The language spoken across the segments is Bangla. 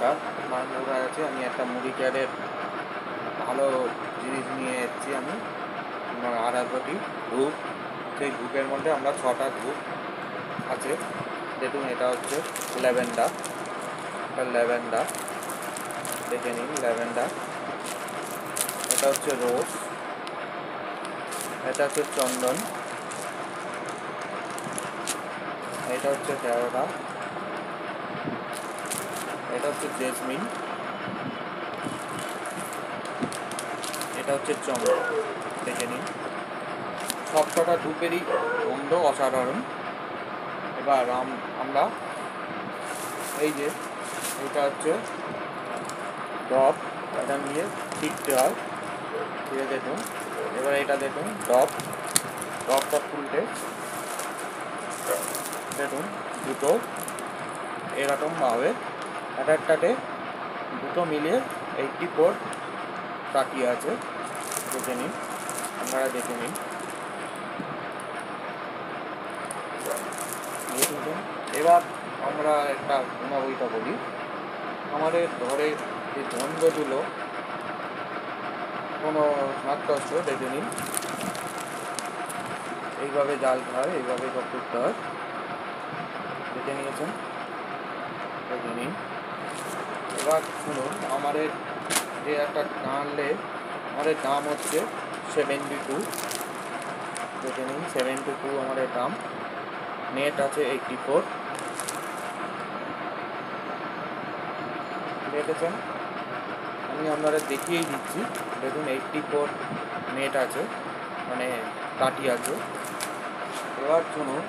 নমস্কার, বাংলা আছে। আমি একটা মুড়ি ক্যারের ভালো জিনিস নিয়ে এসেছি। আমি আর একটি ধূপ, সেই ধূপের মধ্যে আমরা 6টা ধূপ আছে। দেখুন, এটা হচ্ছে ল্যাভেন্ডার, ল্যাভেন্ডার দেখে নিন। ল্যাভেন্ডার, এটা হচ্ছে রোজ, এটা হচ্ছে চন্দন, এটা হচ্ছে কেওড়া, এটা হচ্ছে জেসমিন, এটা হচ্ছে চন্দন। দেখে নিন, সবকটা ধূপেরই গন্ধ অসাধারণ। এবার আমরা এই যে এটা হচ্ছে ডব, এটা নিয়ে শিখতে হয়। ঠিক আছে, দেখুন। এবার এটা দেখুন, ডবটা খুলতে দেখুন দুটো এরকমভাবে একটাতে দুটো মিলিয়ে 84 তাকিয়ে আছে। দেখে নিন, আপনারা দেখে নিন। এবার আমরা একটা গুণাবলীটা বলি। আমাদের ঘরের যে দ্বন্দ্বগুলো কোনো শ্বাসকষ্ট, দেখে নিন, এইভাবে জ্বালতে হয়, এইভাবে সব করতে হয়। দেখে নিয়েছেন, দেখে নিন। এবার শুনুন, আমাদের যে একটা কানলে আমাদের দাম হচ্ছে 72। দেখে নিন, 72 আমাদের দাম। নেট আছে 84। দেখেছেন, আমি আপনাদের দেখিয়েই দিচ্ছি। দেখুন, 84 নেট আছে, মানে কাঠি আছে। এবার শুনুন,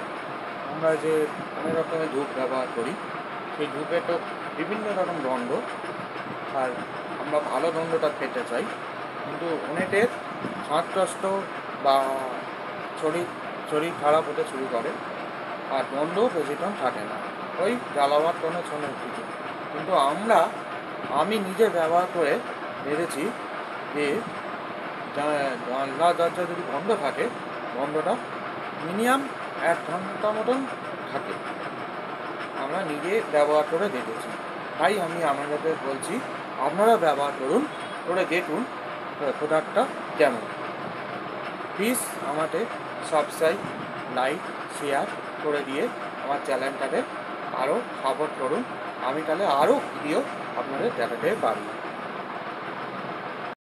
আমরা যে অনেক রকমের ধূপ ব্যবহার করি, সেই ধূপে তো বিভিন্ন রকম গন্ধ, আর আমরা ভালো গন্ধটা খেতে চাই। কিন্তু অনেকের শ্বাসকষ্ট বা শরীর খারাপ হতে শুরু করে, আর গন্ধ বেশিক্ষণ থাকে না, ওই জ্বালাবার কোনো শোনের কিছু। কিন্তু আমি নিজে ব্যবহার করে দেখেছি যে জানলা দরজা যদি বন্ধ থাকে, গন্ধটা মিনিমাম 1 ঘন্টা মতন থাকে। আমরা নিজে ব্যবহার করে দেখেছি, তাই আমি আপনাদের বলছি আপনারা ব্যবহার করে দেখুন প্রোডাক্টটা কেমন। প্লিজ আমাদের সাবস্ক্রাইব, লাইক, শেয়ার করে দিয়ে আমার চ্যানেলটাকে আরও সাপোর্ট করুন। আমি তাহলে আরও ভিডিও আপনাদের দেখাতে পারি।